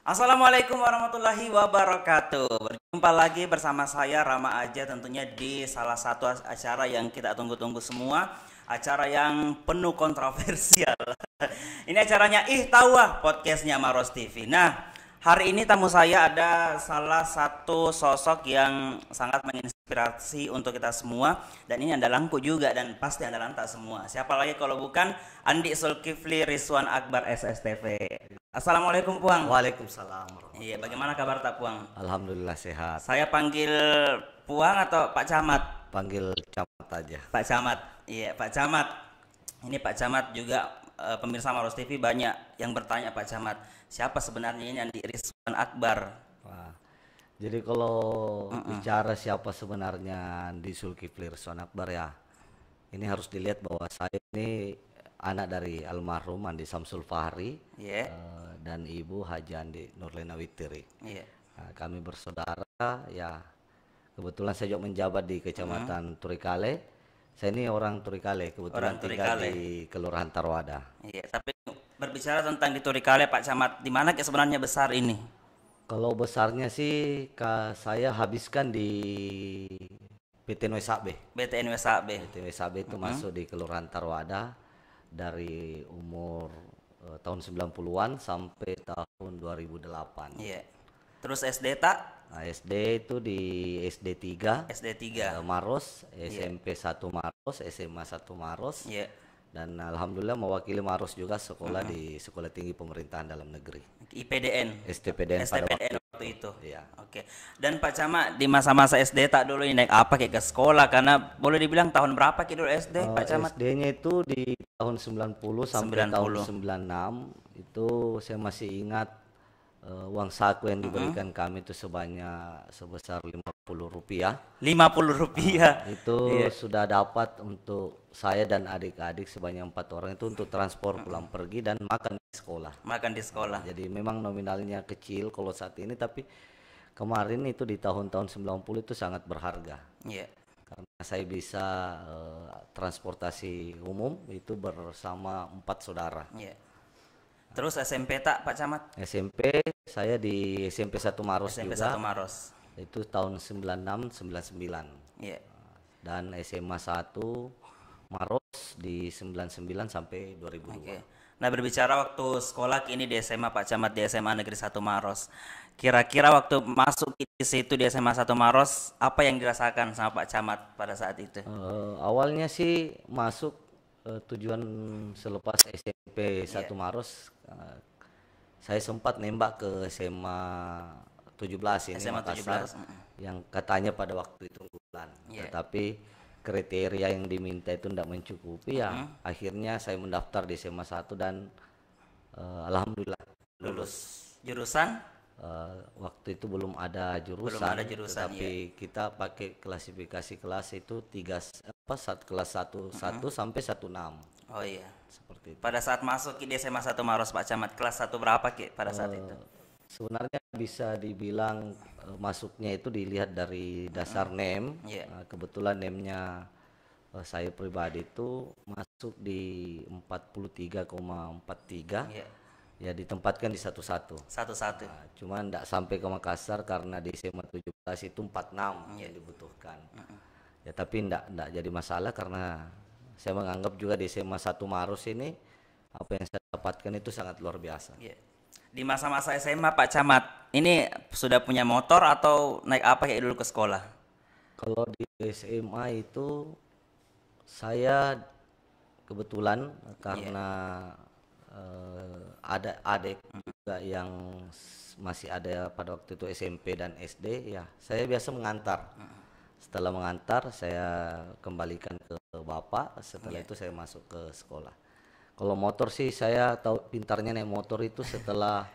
Assalamualaikum warahmatullahi wabarakatuh. Berjumpa lagi bersama saya Rama Aja tentunya di salah satu acara yang kita tunggu-tunggu semua, acara yang penuh kontroversial. Ini acaranya Tawah podcastnya Maros TV. Nah, hari ini tamu saya ada salah satu sosok yang sangat menginspirasi untuk kita semua, dan ini andalangku juga dan pasti andalan tak semua. Siapa lagi kalau bukan Andi Zulkifli Rizwan Akbar SSTV. Assalamualaikum Puang. Waalaikumsalam Iya, warahmatullahi. bagaimana kabar tak Puang? Alhamdulillah sehat. Saya panggil Puang atau Pak Camat? Panggil camat aja. Pak Camat. Iya, Pak Camat. Ini Pak Camat juga pemirsa Maros TV banyak yang bertanya Pak Camat, siapa sebenarnya ini Andi Rizwan Akbar? Wah. Jadi kalau bicara siapa sebenarnya di Zulkifli Rizwan Akbar ya, ini harus dilihat bahwa saya ini anak dari almarhum Andi Samsul Fahri Iya. dan ibu Haji Andi Nurlina Witiri. Iya. Nah, kami bersaudara ya. Kebetulan saya juga menjabat di Kecamatan Turikale. Saya ini orang Turikale, kebetulan Orang tinggal Turikale. di Kelurahan Tarwada. Iya, tapi berbicara tentang di Turikale Pak Camat, di mana sebenarnya besar ini? Kalau besarnya sih saya habiskan di PT Noisabe. BTN WSAB. PT Noisabe itu masuk di Kelurahan Tarwada dari umur tahun 90-an sampai tahun 2008. Iya. Terus SD tak? Nah, SD itu di SD 3 SD 3. Maros, SMP 1 Maros, SMA 1 Maros, Iya. dan alhamdulillah mewakili Maros juga sekolah di Sekolah Tinggi Pemerintahan Dalam Negeri. IPDN. STPDN pada STPDN waktu waktu itu. Iya. Oke. Dan Pak Camat di masa-masa SD tak dulu ini naik apa kayak ke sekolah, karena boleh dibilang tahun berapa kayak dulu SD Pak Camat? SD-nya itu di tahun 90 sampai 90. tahun 96 itu saya masih ingat uang saku yang diberikan kami itu sebesar Rp50. 50 rupiah. Itu sudah dapat untuk saya dan adik-adik sebanyak 4 orang itu untuk transport pulang pergi dan makan di sekolah. Makan di sekolah. Jadi memang nominalnya kecil kalau saat ini, tapi kemarin itu di tahun-tahun 90 itu sangat berharga. Iya. Karena saya bisa transportasi umum itu bersama 4 saudara. Iya. Terus SMP tak Pak Camat? SMP saya di SMP 1 Maros SMP juga. 1 Maros. Itu tahun 96 99. Iya. Dan SMA 1 Maros di 99 sampai 2002. Oke. Nah, berbicara waktu sekolah ini di SMA Pak Camat di SMA Negeri 1 Maros. Kira-kira waktu masuk di situ di SMA 1 Maros, apa yang dirasakan sama Pak Camat pada saat itu? Awalnya sih masuk tujuan selepas SMP 1 Maros saya sempat nembak ke SMA 17 ini SMA Makassar 17. yang katanya pada waktu itu unggulan. Tetapi kriteria yang diminta itu tidak mencukupi ya. Akhirnya saya mendaftar di SMA 1 dan alhamdulillah Lulus. Jurusan? Waktu itu belum ada jurusan, Belum ada jurusan, tapi kita pakai klasifikasi kelas itu kelas 1 sampai 16 Oh iya. seperti itu. Pada saat masuk di SMA 1 Maros Pak Camat, kelas 1 berapa Ki pada saat itu? Sebenarnya bisa dibilang masuknya itu dilihat dari dasar name. Iya. Kebetulan name-nya saya pribadi itu masuk di 43,43. Iya. Ya ditempatkan di 11. Satu-satu. Nah, cuman tidak sampai ke Makassar karena di SMA 17 itu 46 yang dibutuhkan. Ya tapi tidak jadi masalah karena saya menganggap juga di SMA 1 Maros ini apa yang saya dapatkan itu sangat luar biasa. Iya. Di masa-masa SMA Pak Camat, ini sudah punya motor atau naik apa kayak dulu ke sekolah? Kalau di SMA itu saya kebetulan karena ada adik juga yang masih ada pada waktu itu SMP dan SD, ya saya biasa mengantar. Setelah mengantar saya kembalikan ke bapak, setelah itu saya masuk ke sekolah. Kalau motor sih saya tahu pintarnya naik motor itu setelah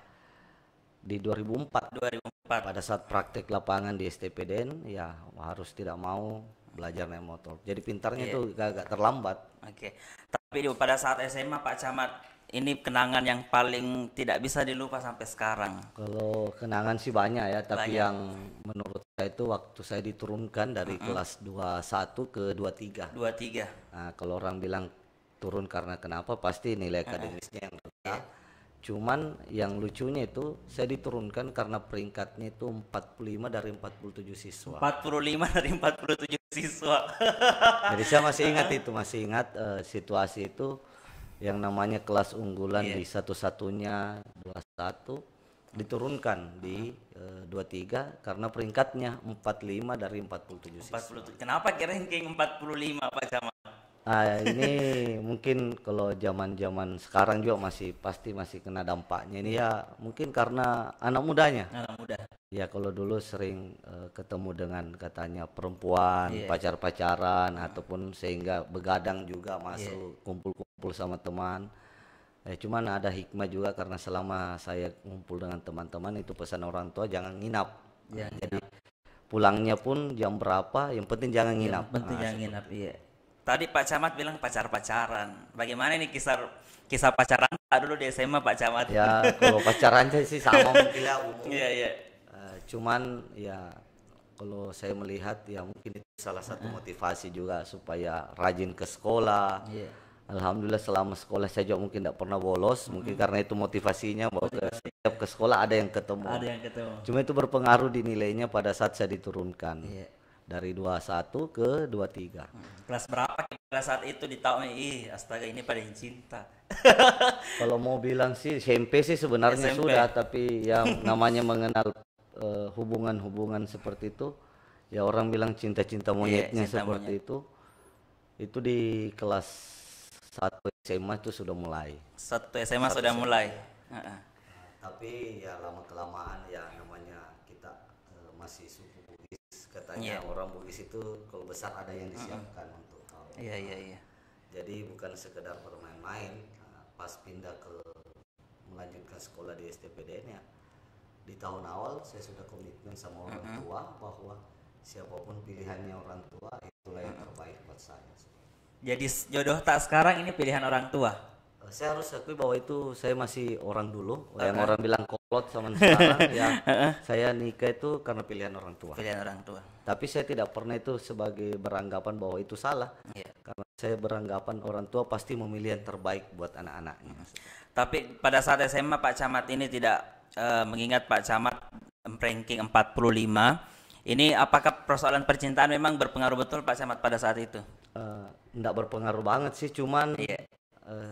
di 2004 2004. pada saat praktek lapangan di STPDN, ya harus tidak mau belajar naik motor. Jadi pintarnya itu agak terlambat. Oke. Tapi pada saat SMA Pak Camat, ini kenangan yang paling tidak bisa dilupa sampai sekarang. Kalau kenangan sih banyak ya, tapi Banyak. yang menurut saya itu waktu saya diturunkan dari kelas 21 ke 23. 23. Nah, kalau orang bilang turun karena kenapa, pasti nilai akademisnya yang rendah. Cuman yang lucunya itu saya diturunkan karena peringkatnya itu 45 dari 47 siswa. 45 dari 47 siswa. Jadi saya masih ingat itu, masih ingat situasi itu, yang namanya kelas unggulan Iya. di satu-satunya 21 diturunkan di 23 karena peringkatnya 45 dari 47 siswa. 47. Kenapa ranking 45 Pak Camat? Ini mungkin kalau zaman-zaman sekarang juga masih kena dampaknya ini ya, mungkin karena anak mudanya. Anak muda. Ya kalau dulu sering ketemu dengan katanya perempuan, Iya. pacar-pacaran ataupun sehingga begadang juga Iya. masuk kumpul-kumpul sama teman. Cuman ada hikmah juga karena selama saya ngumpul dengan teman-teman itu pesan orang tua jangan nginap. Jangan Jadi pulangnya pun jam berapa, yang penting jangan Yang nginap. penting Nah, jangan nginap, iya. Tadi Pak Camat bilang pacar-pacaran. Bagaimana ini kisah pacaran Pak dulu di SMA Pak Camat? ya kalau pacarannya sih sama mungkin ya umum. Iya, iya. Cuman ya kalau saya melihat ya mungkin itu salah satu motivasi juga supaya rajin ke sekolah. Iya. Alhamdulillah selama sekolah saya juga mungkin tidak pernah bolos, mungkin karena itu motivasinya bahwa setiap ke sekolah ada yang ketemu. Ada yang ketemu. Cuma itu berpengaruh di nilainya pada saat saya diturunkan Iya. dari 21 ke 23. Kelas berapa pada saat itu di tahun astaga ini pada yang cinta. Kalau mau bilang sih SMP sih sebenarnya SMP. sudah, tapi yang namanya mengenal hubungan-hubungan seperti itu, ya orang bilang cinta-cinta monyetnya cinta seperti itu di kelas 1 SMA itu sudah mulai. Satu SMA sudah mulai. Heeh. Tapi ya lama kelamaan ya namanya kita masih suku Bugis, Iya. katanya orang Bugis itu kalau besar ada yang disiapkan untuk hal. Iya, iya, iya. Jadi bukan sekedar bermain-main. Pas pindah ke melanjutkan sekolah di STPDN ya, di tahun awal saya sudah komitmen sama orang tua bahwa siapapun pilihannya orang tua itulah yang terbaik buat saya. Jadi jodoh tak sekarang ini pilihan orang tua. Saya harus akui bahwa itu saya masih orang dulu, yang orang bilang kolot sama sekarang ya. Saya nikah itu karena pilihan orang tua. Pilihan orang tua. Tapi saya tidak pernah itu sebagai beranggapan bahwa itu salah. Iya. Karena saya beranggapan orang tua pasti memilih yang terbaik buat anak-anaknya. Tapi pada saat SMA Pak Camat ini tidak mengingat Pak Camat ranking 45. Ini apakah persoalan percintaan memang berpengaruh betul Pak Camat pada saat itu? Enggak berpengaruh banget sih, cuman Iya.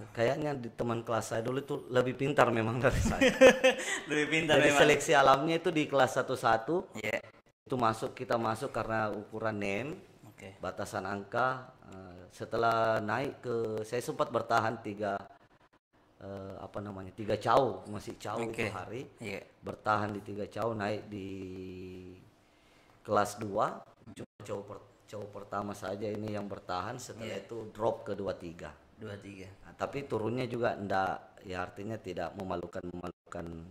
kayaknya di teman kelas saya dulu itu lebih pintar memang dari saya. Lebih pintar Jadi memang. seleksi alamnya itu di kelas 11 Iya. itu kita masuk karena ukuran NEM, Oke. batasan angka. Setelah naik saya sempat bertahan tiga cau, masih cau Oke. itu hari. Iya. Bertahan di 3 cau, naik di kelas 2 cuma cau pertama saja ini yang bertahan, setelah itu drop ke 23. 23. Nah, tapi turunnya juga enggak, ya artinya tidak memalukan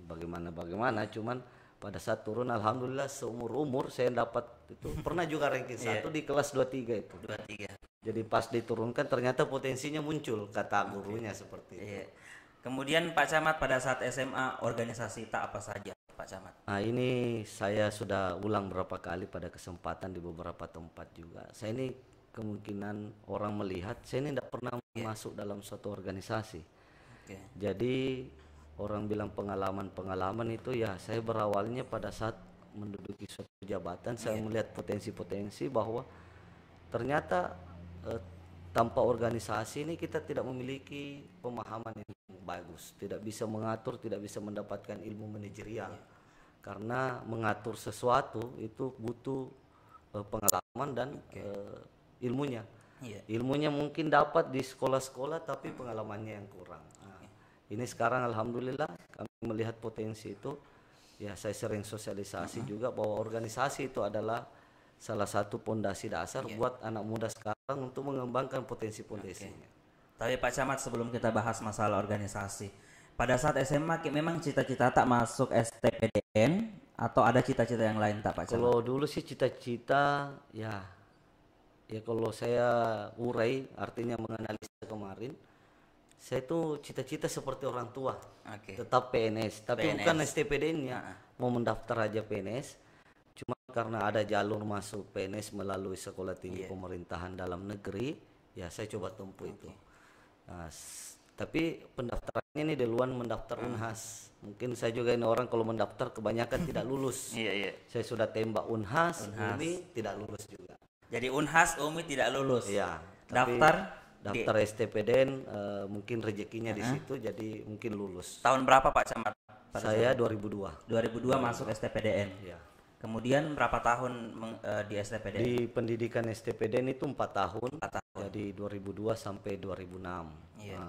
bagaimana, cuman pada saat turun alhamdulillah seumur umur saya dapat itu pernah juga ranking 1 di kelas 23 itu. 23. Jadi pas diturunkan ternyata potensinya muncul, kata gurunya seperti itu. Iya. Kemudian Pak Camat pada saat SMA organisasi tak apa saja Pak Camat? Nah ini saya sudah ulang berapa kali pada kesempatan di beberapa tempat juga. Saya ini kemungkinan orang melihat saya ini tidak pernah masuk dalam suatu organisasi. Oke. Jadi orang bilang pengalaman itu ya saya berawalnya pada saat menduduki suatu jabatan, saya melihat potensi-potensi bahwa ternyata tanpa organisasi ini kita tidak memiliki pemahaman yang bagus, tidak bisa mengatur, tidak bisa mendapatkan ilmu manajerial. Karena mengatur sesuatu itu butuh pengalaman dan ilmunya. Iya. Ilmunya mungkin dapat di sekolah-sekolah tapi pengalamannya yang kurang. Nah, ini sekarang alhamdulillah kami melihat potensi itu. Ya saya sering sosialisasi juga bahwa organisasi itu adalah salah satu pondasi dasar buat anak muda sekarang untuk mengembangkan potensi-potensinya. Tapi Pak Camat sebelum kita bahas masalah organisasi, pada saat SMA memang cita-cita tak masuk STPDN atau ada cita-cita yang lain tak Pak Camat? Kalau dulu sih cita-cita ya kalau saya urai artinya menganalisa kemarin, saya tuh cita-cita seperti orang tua, tetap PNS, tapi bukan STPDN-nya, mau mendaftar aja PNS, cuma karena ada jalur masuk PNS melalui Sekolah Tinggi Pemerintahan Dalam Negeri, ya saya coba tempuh itu. Nah, Tapi pendaftarannya ini duluan mendaftar Unhas. Mungkin saya juga ini orang kalau mendaftar kebanyakan tidak lulus. Iya, iya. Saya sudah tembak Unhas, Umi tidak lulus juga. Jadi Unhas, Umi tidak lulus. Iya. Daftar STPDN mungkin rezekinya di situ, jadi mungkin lulus. Tahun berapa Pak Camat? Saya 2002. 2002 masuk STPDN. Ya. Kemudian berapa tahun di STPDN? Di pendidikan STPDN itu 4 tahun. 4 tahun. Jadi 2002 sampai 2006. Iya.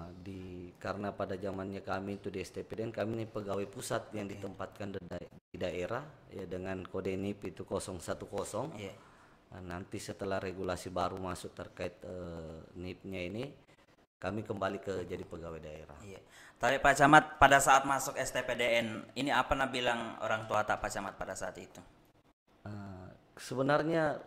Karena pada zamannya kami itu di STPDN, kami ini pegawai pusat yang ditempatkan di daerah ya dengan kode NIP itu 010. Iya. Nanti setelah regulasi baru masuk terkait NIP-nya ini, kami kembali ke jadi pegawai daerah. Iya. Tapi Pak Camat pada saat masuk STPDN ini apa bilang orang tua tak Pak Camat pada saat itu? Sebenarnya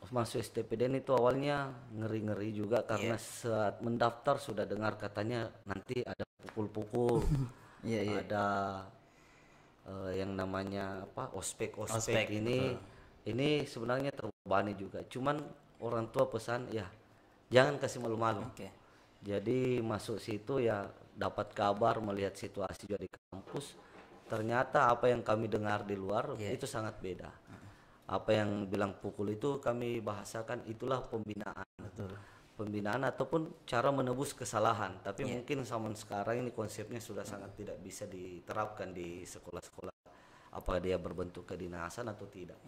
masuk STPDN itu awalnya ngeri-ngeri juga karena saat mendaftar sudah dengar katanya nanti ada pukul-pukul, ada yang namanya ospek ini. Betul. Ini sebenarnya terbebani juga. Cuman orang tua pesan ya jangan kasih malu-malu. Jadi masuk situ ya dapat kabar, melihat situasi juga di kampus. Ternyata apa yang kami dengar di luar itu sangat beda. Apa yang bilang pukul itu kami bahasakan itulah pembinaan. Betul. Pembinaan ataupun cara menebus kesalahan. Tapi mungkin zaman sekarang ini konsepnya sudah sangat tidak bisa diterapkan di sekolah-sekolah. Apakah dia berbentuk kedinasan atau tidak.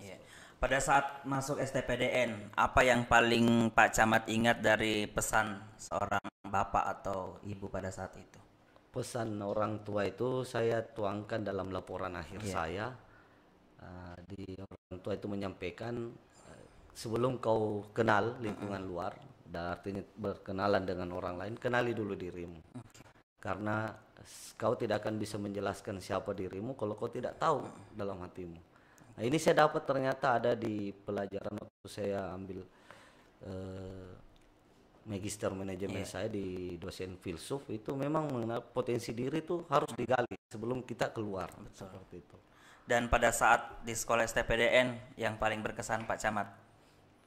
Pada saat masuk STPDN, apa yang paling Pak Camat ingat dari pesan seorang bapak atau ibu pada saat itu? Pesan orang tua itu saya tuangkan dalam laporan akhir saya. Di orang tua itu menyampaikan sebelum kau kenal lingkungan luar, dan artinya berkenalan dengan orang lain, kenali dulu dirimu. Karena kau tidak akan bisa menjelaskan siapa dirimu kalau kau tidak tahu dalam hatimu. Nah, ini saya dapat ternyata ada di pelajaran waktu saya ambil magister manajemen saya di dosen filsuf, itu memang mengenal potensi diri itu harus digali sebelum kita keluar. Seperti itu. Dan pada saat di sekolah STPDN yang paling berkesan Pak Camat?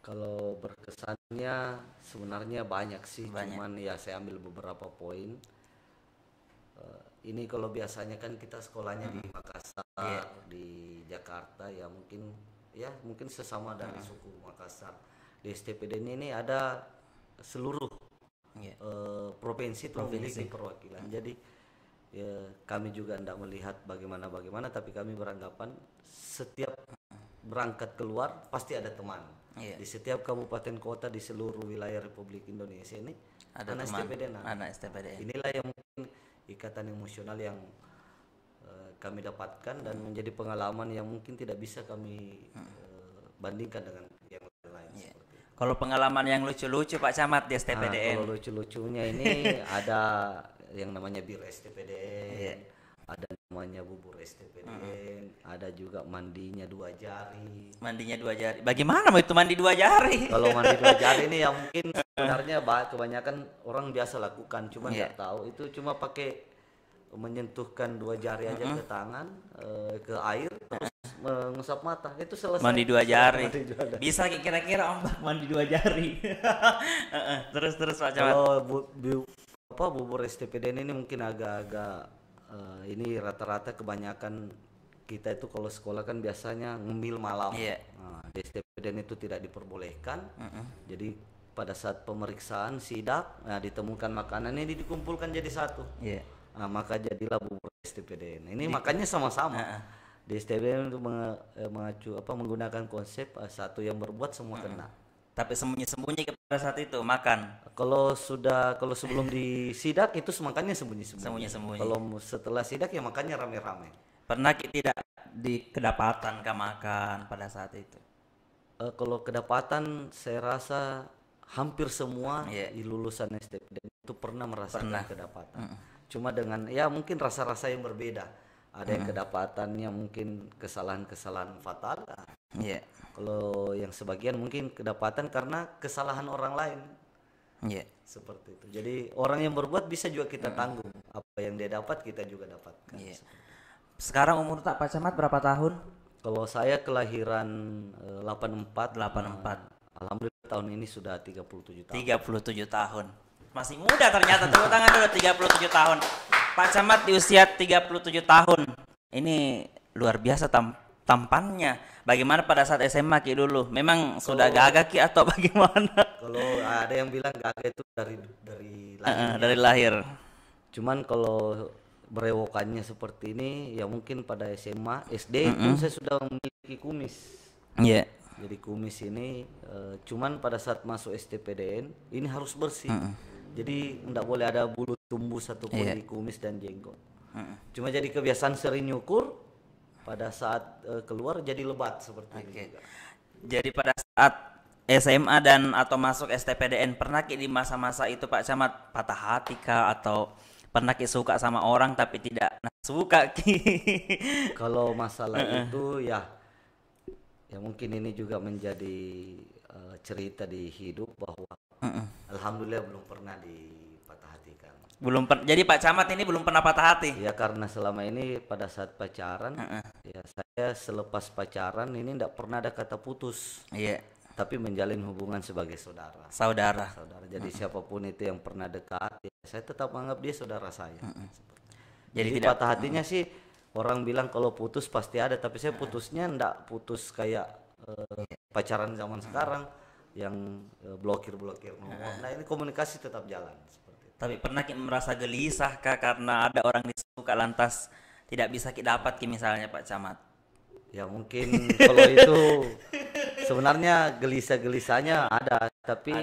Kalau berkesannya sebenarnya banyak sih, cuman ya saya ambil beberapa poin. Ini kalau biasanya kan kita sekolahnya di Makassar, di Jakarta ya mungkin sesama dari suku Makassar. Di STPDN ini ada seluruh provinsi itu memiliki perwakilan. Jadi kami juga tidak melihat bagaimana, tapi kami beranggapan setiap berangkat keluar pasti ada teman. Di setiap kabupaten kota di seluruh wilayah Republik Indonesia ini ada anak STPDN. Inilah yang mungkin ikatan emosional yang kami dapatkan dan menjadi pengalaman yang mungkin tidak bisa kami bandingkan dengan yang lain. Kalau pengalaman yang lucu-lucu Pak Camat di STPDN? Kalau lucu-lucunya ini ada yang namanya bir STPDN, ada namanya bubur STPDN, ada juga mandinya 2 jari. Mandinya 2 jari. Bagaimana itu mandi 2 jari? Kalau mandi 2 jari ini yang mungkin sebenarnya kebanyakan orang biasa lakukan, cuma nggak tahu itu cuma pakai menyentuhkan 2 jari aja ke tangan, ke air, terus mengusap mata, itu selesai. Mandi 2 jari. Bisa kira-kira ombak mandi 2 jari. Terus Pak Camat. Kalau bubur STPDN ini mungkin agak-agak ini rata-rata kebanyakan kita itu kalau sekolah kan biasanya ngemil malam. Nah, di STPDN itu tidak diperbolehkan. Jadi pada saat pemeriksaan sidak, ditemukan makanan ini dikumpulkan jadi satu. Nah, maka jadilah bubur STPDN. Ini makanya sama-sama. Di STPDN itu menggunakan konsep satu yang berbuat semua kena. Tapi sembunyi-sembunyi pada saat itu makan. Kalau sebelum di sidak itu makannya sembunyi-sembunyi. Kalau setelah sidak ya makannya rame-rame. Pernah tidak kedapatan makan pada saat itu? Kalau kedapatan saya rasa hampir semua di lulusan STPDN itu pernah merasakan kedapatan. Cuma dengan mungkin rasa-rasa yang berbeda. Ada yang kedapatannya mungkin kesalahan-kesalahan fatal. Kalau yang sebagian mungkin kedapatan karena kesalahan orang lain. Seperti itu. Jadi orang yang berbuat bisa juga kita tanggung. Apa yang dia dapat kita juga dapatkan. Sekarang umur Pak Camat berapa tahun? Kalau saya kelahiran 84. 84. Alhamdulillah tahun ini sudah 37 tahun. 37 tahun. masih muda ternyata. Tepuk tangan dulu, 37 tahun. Pak Camat di usia 37 tahun. Ini luar biasa tampannya. Bagaimana pada saat SMA Ki dulu? Memang sudah gagah Ki atau bagaimana? Kalau ada yang bilang gagah itu dari lahirnya. Dari lahir. Cuman kalau berewokannya seperti ini ya mungkin pada SMA, SD itu saya sudah memiliki kumis. Iya. Jadi kumis ini cuman pada saat masuk STPDN ini harus bersih. Jadi enggak boleh ada bulu tumbuh satupun di kumis dan jenggot. Cuma jadi kebiasaan sering nyukur, pada saat keluar jadi lebat seperti ini juga. Jadi pada saat SMA dan atau masuk STPDN pernah Ki di masa-masa itu Pak Camat patah hati kah atau pernah Ki suka sama orang tapi tidak suka Ki? Kalau masalah itu ya mungkin ini juga menjadi cerita di hidup bahwa alhamdulillah belum pernah dipatah hatikan. Jadi Pak Camat ini belum pernah patah hati? Ya karena selama ini pada saat pacaran ya saya selepas pacaran ini tidak pernah ada kata putus. Iya. Tapi menjalin hubungan sebagai saudara. Saudara. Jadi siapapun itu yang pernah dekat, ya, saya tetap menganggap dia saudara saya. Jadi tidak patah hatinya sih orang bilang kalau putus pasti ada, tapi saya putusnya ndak putus kayak pacaran zaman sekarang yang blokir nomor. Nah ini komunikasi tetap jalan seperti itu. Tapi pernah Ki merasa gelisah kah karena ada orang disuka lantas tidak bisa Ki dapat Ki misalnya Pak Camat? Ya mungkin kalau itu sebenarnya gelisah-gelisahnya ada, tapi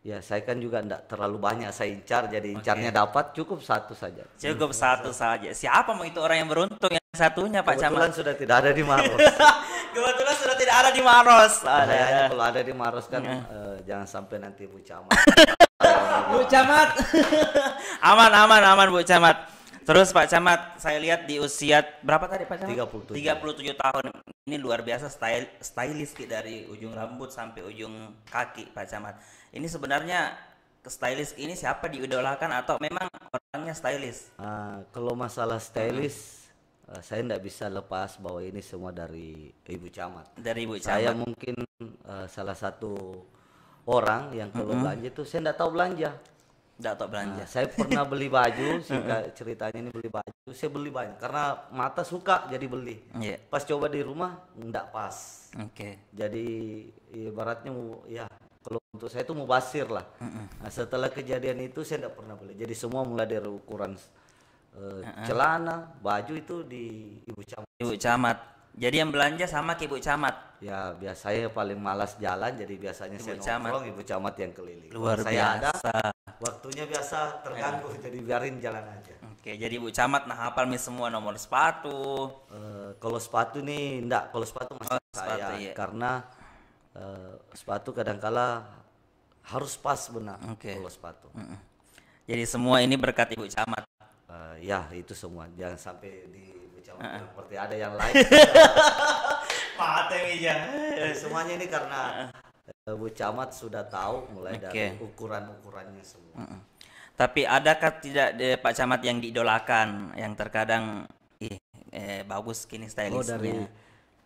ya saya kan juga enggak terlalu banyak saya incar, jadi incarnya dapat cukup satu saja. Cukup satu saja. Siapa mau itu orang yang beruntung yang satunya Pak Camat? Kebetulan sudah tidak ada di Maros. Kebetulan sudah tidak ada di Maros. Kalau ada di Maros kan jangan sampai nanti Bu Camat. Bu Camat. aman Bu Camat. Terus Pak Camat, saya lihat di usia berapa tadi Pak Camat? 37 tahun. Ini luar biasa stylish dari ujung rambut sampai ujung kaki Pak Camat. Ini sebenarnya stylish ini siapa diidolakan atau memang orangnya stylish? Kalau masalah stylish, saya tidak bisa lepas bahwa ini semua dari Ibu Camat. Dari Ibu Camat. Saya mungkin salah satu orang yang kalau belanja itu saya tidak tahu belanja. Tidak tahu belanja. Saya pernah beli baju, ceritanya ini beli baju, saya beli banyak karena mata suka jadi beli. Pas coba di rumah nggak pas. Jadi ibaratnya ya kalau untuk saya itu mubasir lah. Nah, setelah kejadian itu saya tidak pernah beli. Jadi semua mulai dari ukuran celana, baju itu di Ibu Camat. Ibu Camat. Jadi yang belanja sama ke Ibu Camat. Ya biasanya paling malas jalan, jadi biasanya Ibu saya Camat. nongkrong, Ibu Camat yang keliling. Luar saya biasa. Ada, waktunya biasa terganggu, jadi biarin jalan aja. Jadi Ibu Camat hafal nih semua nomor sepatu. Kalau sepatu nih enggak, kalau sepatu masih saya sepatu, karena sepatu kadangkala harus pas benar kalau sepatu. Jadi semua ini berkat Ibu Camat. Ya itu semua, jangan sampai di Ibu Camat seperti ada yang lain. Semuanya ini karena Bu Camat sudah tahu mulai dari ukuran-ukurannya semua. Tapi adakah tidak Pak Camat yang diidolakan, yang terkadang bagus kini stylishnya?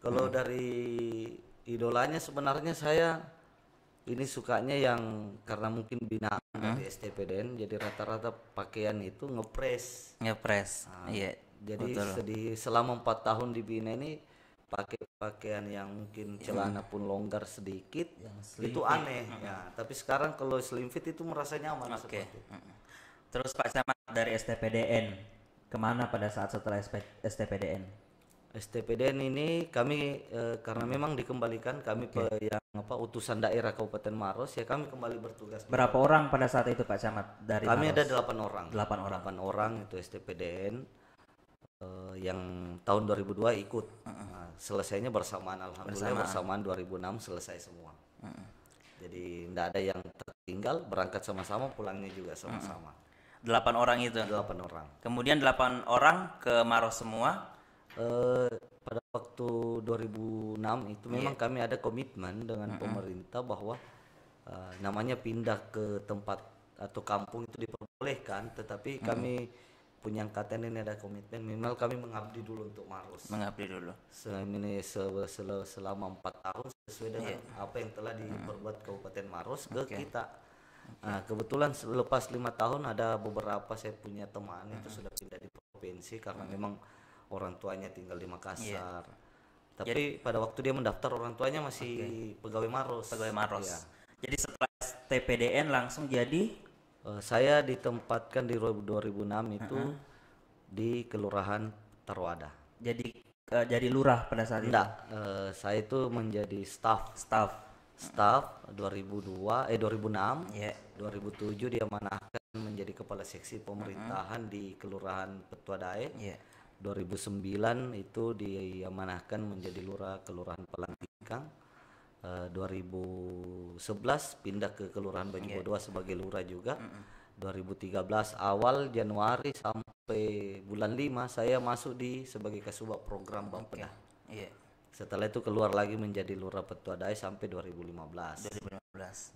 Kalau dari idolanya sebenarnya saya ini sukanya yang karena mungkin binaan dari STPDN, jadi rata-rata pakaian itu ngepres. Iya. Jadi selama 4 tahun di Bina ini pakai pakaian yang mungkin celana pun longgar sedikit itu aneh ya, tapi sekarang kalau slim fit itu merasa nyaman seperti itu. Terus Pak Camat dari STPDN kemana pada saat setelah STPDN? STPDN ini kami karena memang dikembalikan kami yang utusan daerah Kabupaten Maros ya, kami kembali bertugas. Berapa orang pada saat itu Pak Camat dari kami Maros? Ada 8 orang. 8 orang itu STPDN yang tahun 2002 ikut. Selesainya bersamaan, alhamdulillah bersamaan 2006 selesai semua. Jadi tidak ada yang tertinggal, berangkat sama-sama, pulangnya juga sama-sama. 8 orang itu? 8 orang. Kemudian 8 orang ke Maros semua? Pada waktu 2006 itu memang kami ada komitmen dengan pemerintah bahwa namanya pindah ke tempat atau kampung itu diperbolehkan, tetapi kami punya angkatan ini ada komitmen minimal kami mengabdi dulu untuk Maros. Mengabdi dulu. Selama 4 tahun sesuai dengan apa yang telah diperbuat Kabupaten Maros ke kita. Nah, kebetulan lepas 5 tahun ada beberapa saya punya teman itu sudah pindah di provinsi karena memang orang tuanya tinggal di Makassar. Tapi pada waktu dia mendaftar orang tuanya masih pegawai Maros. Pegawai Maros. Iya. Jadi setelah TPDN langsung jadi Saya ditempatkan di 2006 itu di Kelurahan Tarwada. jadi lurah pada saat Enggak, saya itu menjadi itu. Staff 2006, Ya. 2007 dia diamanahkan menjadi kepala seksi pemerintahan di Kelurahan Petua Dae. Ya. 2009 itu diamanahkan menjadi lurah Kelurahan Palangtikang. 2011 pindah ke Kelurahan Banyu sebagai lurah juga. 2013 awal Januari sampai bulan 5 saya masuk sebagai kasubag program Bapeda. Iya. Setelah itu keluar lagi menjadi lurah Petua Dae sampai 2015. 2015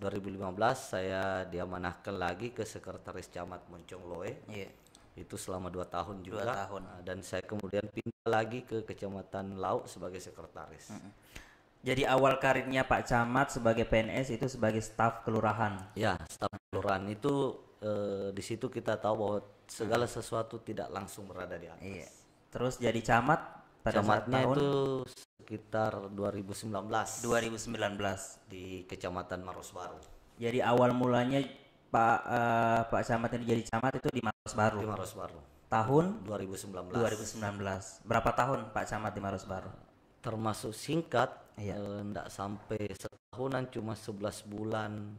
saya diamanahkan lagi ke sekretaris camat Moncong Loe. Iya. Itu selama 2 tahun juga. 2 tahun. Dan saya kemudian pindah lagi ke Kecamatan Lauk sebagai sekretaris. Jadi awal karirnya Pak Camat sebagai PNS itu sebagai staf kelurahan. Ya, staf kelurahan itu di situ kita tahu bahwa segala sesuatu tidak langsung berada di atas. Iya. Terus jadi camat pada saat Camatnya tahun itu sekitar 2019 di Kecamatan Maros Baru. Jadi awal mulanya Pak Camat ini jadi camat itu di Maros Baru. Di Maros Baru. Tahun 2019. 2019. Berapa tahun Pak Camat di Maros Baru? Termasuk singkat, Iya. enggak sampai setahunan, cuma 11 bulan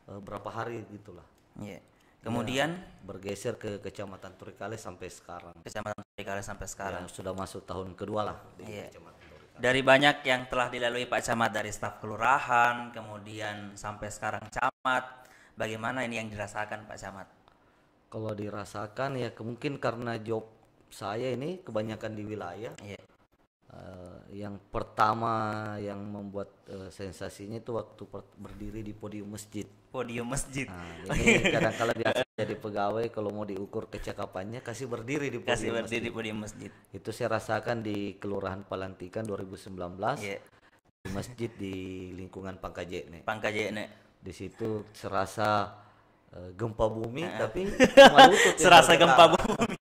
berapa hari gitulah. Iya. Kemudian Bergeser ke Kecamatan Turikale sampai sekarang. Kecamatan Turikale sampai sekarang. Ya, sudah masuk tahun kedua lah di Iya. Kecamatan Turikale. Dari banyak yang telah dilalui Pak Camat dari staf kelurahan, kemudian sampai sekarang camat, bagaimana ini yang dirasakan Pak Camat? Kalau dirasakan ya mungkin karena job saya ini kebanyakan di wilayah. Iya. Yang pertama yang membuat sensasinya itu waktu berdiri di podium masjid. Podium masjid. Nah, ini kadang-kala biasa jadi pegawai kalau mau diukur kecakapannya kasih berdiri di podium masjid. Itu saya rasakan di Kelurahan Palantikan 2019. Iya. Di masjid di lingkungan Pangkajene. Di situ serasa gempa bumi tapi cuma lutut yang serasa bergetar. gempa bumi.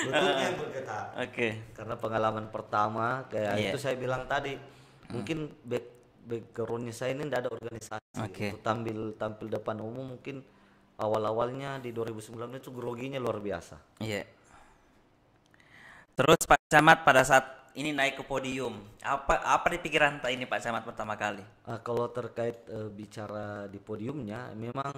Lututnya yang bergetar. Oke. Karena pengalaman pertama kayak Iya. itu saya bilang tadi, mungkin backgroundnya saya ini tidak ada organisasi. Oke. Untuk tampil depan umum mungkin awal-awalnya di 2009 itu groginya luar biasa. Iya. Terus Pak Camat pada saat ini naik ke podium, apa di pikiran ini Pak Camat pertama kali? Kalau terkait bicara di podiumnya, memang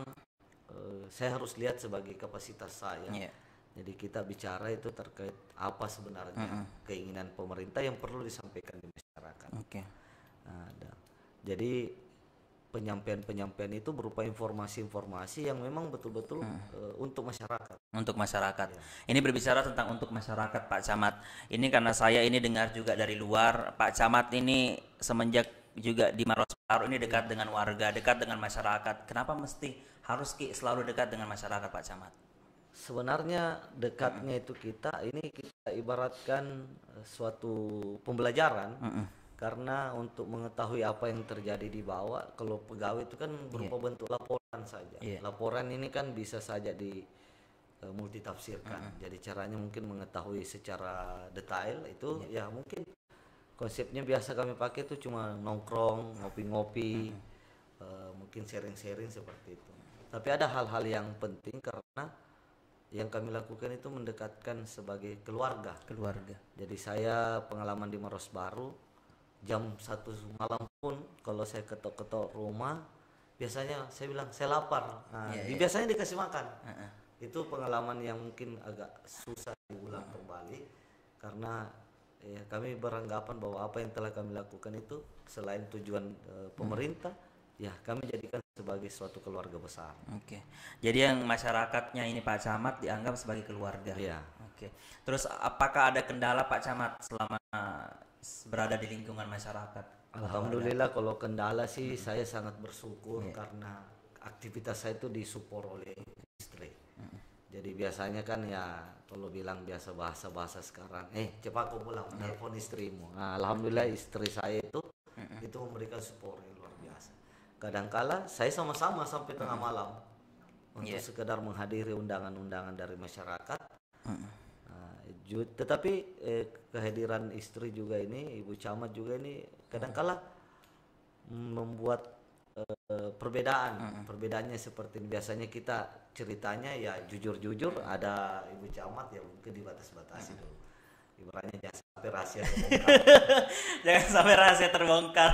saya harus lihat sebagai kapasitas saya. Iya. Jadi kita bicara itu terkait apa sebenarnya keinginan pemerintah yang perlu disampaikan di masyarakat. Oke. Nah, jadi penyampaian itu berupa informasi-informasi yang memang betul-betul untuk masyarakat. Untuk masyarakat. Ya. Ini berbicara tentang untuk masyarakat Pak Camat. Ini karena saya ini dengar juga dari luar, Pak Camat ini semenjak juga di Maros Baru ini dekat dengan warga, dekat dengan masyarakat. Kenapa mesti harus selalu dekat dengan masyarakat Pak Camat? Sebenarnya dekatnya itu kita ibaratkan suatu pembelajaran. Karena untuk mengetahui apa yang terjadi di bawah, kalau pegawai itu kan berupa bentuk laporan saja. Laporan ini kan bisa saja di multitafsirkan. Jadi caranya mungkin mengetahui secara detail itu ya mungkin konsepnya biasa kami pakai itu cuma nongkrong, ngopi-ngopi, mungkin sharing-sharing seperti itu. Tapi ada hal-hal yang penting karena yang kami lakukan itu mendekatkan sebagai keluarga. Jadi saya pengalaman di Maros Baru, jam 1 malam pun kalau saya ketok-ketok rumah, biasanya saya bilang saya lapar. Nah, biasanya dikasih makan. Itu pengalaman yang mungkin agak susah diulang kembali karena ya, kami beranggapan bahwa apa yang telah kami lakukan itu selain tujuan pemerintah, ya kami jadikan sebagai suatu keluarga besar. Oke. Jadi yang masyarakatnya ini Pak Camat dianggap sebagai keluarga. Iya. Oke. Terus apakah ada kendala Pak Camat selama berada di lingkungan masyarakat? Alhamdulillah kalau kendala sih saya sangat bersyukur karena aktivitas saya itu disupport oleh istri. Jadi biasanya kan ya kalau bilang biasa bahasa sekarang, cepat kau pulang, telepon istrimu. Nah, alhamdulillah istri saya itu memberikan support yang luar biasa. kadangkala saya sama-sama sampai tengah malam untuk Iya. sekedar menghadiri undangan-undangan dari masyarakat. Nah, tetapi kehadiran istri juga ini, Ibu Camat juga ini kadangkala membuat perbedaannya seperti ini. Biasanya kita ceritanya ya jujur-jujur, ada Ibu Camat ya mungkin dibatas-batasi dulu. Ibaratnya jangan sampai rahasia terbongkar. Jangan sampai rahasia terbongkar.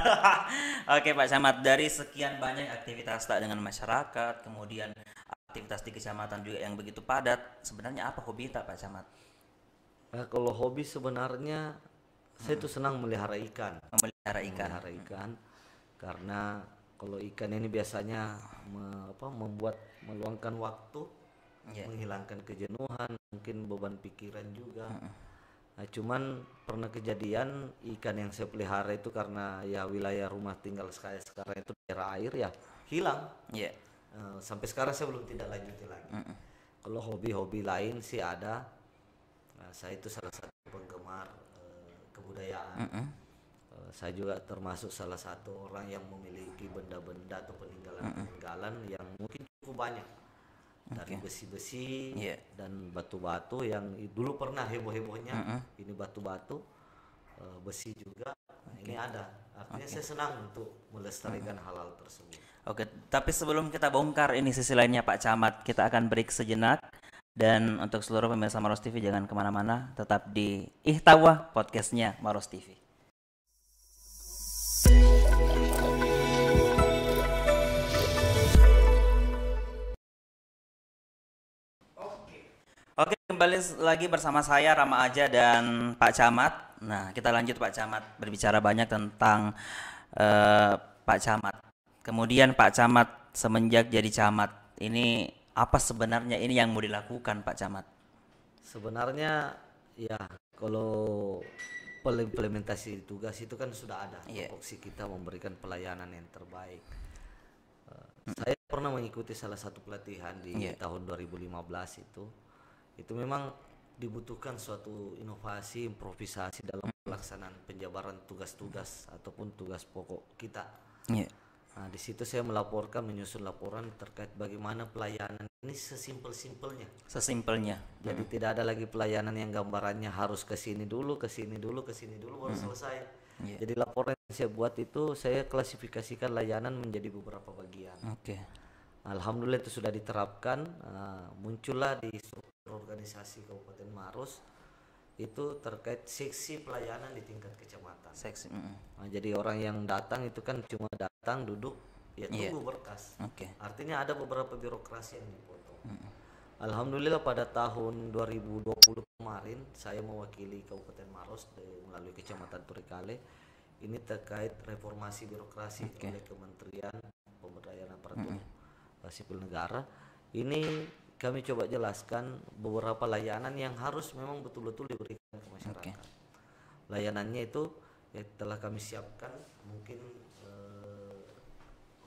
Oke Pak Camat, dari sekian banyak aktivitas tak dengan masyarakat, kemudian aktivitas di kecamatan juga yang begitu padat, sebenarnya apa hobi tak Pak Camat? Nah, kalau hobi sebenarnya saya tuh senang melihara ikan. Memelihara ikan. Melihara ikan karena kalau ikan ini biasanya membuat meluangkan waktu, Iya. menghilangkan kejenuhan, mungkin beban pikiran juga. Nah, cuman pernah kejadian ikan yang saya pelihara itu karena ya wilayah rumah tinggal saya sekarang itu daerah air ya hilang. Iya. Sampai sekarang saya belum tidak lanjuti lagi. Kalau hobi-hobi lain sih ada. Nah, saya itu salah satu penggemar kebudayaan. Saya juga termasuk salah satu orang yang memiliki benda-benda atau peninggalan-peninggalan yang mungkin cukup banyak. Dari besi-besi dan batu-batu yang dulu pernah heboh-hebohnya. Ini batu-batu, besi juga. Nah, ini ada. Artinya saya senang untuk melestarikan hal-hal tersebut. Oke, tapi sebelum kita bongkar ini sisi lainnya Pak Camat, kita akan break sejenak. Dan untuk seluruh pemirsa Maros TV jangan kemana-mana, tetap di Ihtawa podcastnya Maros TV. Oke, kembali lagi bersama saya Rama Aja dan Pak Camat. Nah, kita lanjut Pak Camat, berbicara banyak tentang Pak Camat. Kemudian Pak Camat semenjak jadi camat, ini apa sebenarnya ini yang mau dilakukan Pak Camat? Sebenarnya ya kalau implementasi tugas itu kan sudah ada. Tupoksi kita memberikan pelayanan yang terbaik. Saya pernah mengikuti salah satu pelatihan di tahun 2015 itu memang dibutuhkan suatu inovasi, improvisasi dalam pelaksanaan penjabaran tugas-tugas ataupun tugas pokok kita. Nah, di situ saya menyusun laporan terkait bagaimana pelayanan ini sesimpel-simpelnya. Jadi tidak ada lagi pelayanan yang gambarannya harus ke sini dulu baru selesai. Jadi laporan yang saya buat itu saya klasifikasikan layanan menjadi beberapa bagian. Alhamdulillah itu sudah diterapkan. Muncullah di struktur organisasi Kabupaten Maros itu terkait seksi pelayanan di tingkat kecamatan. Nah, jadi orang yang datang itu kan cuma datang duduk ya tunggu berkas. Artinya ada beberapa birokrasi yang dipotong. Alhamdulillah pada tahun 2020 kemarin saya mewakili Kabupaten Maros melalui Kecamatan Turikale ini terkait reformasi birokrasi oleh Kementerian Pemberdayaan Aparatur Sipil Negara. Ini kami coba jelaskan beberapa layanan yang harus memang betul-betul diberikan ke masyarakat. Layanannya itu telah kami siapkan. Mungkin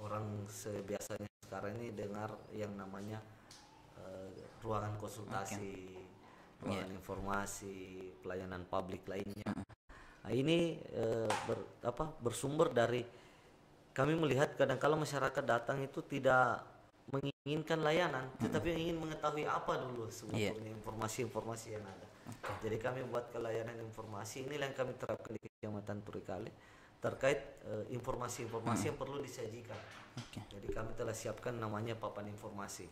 orang biasanya sekarang ini dengar yang namanya ruangan konsultasi, ruangan informasi, pelayanan publik lainnya. Nah, ini bersumber dari kami melihat kadang-kala masyarakat datang itu tidak menginginkan layanan, tetapi ingin mengetahui apa dulu sebetulnya informasi-informasi yang ada. Jadi kami buat layanan informasi ini yang kami terapkan di Kecamatan Turikale terkait informasi-informasi yang perlu disajikan. Jadi kami telah siapkan namanya papan informasi.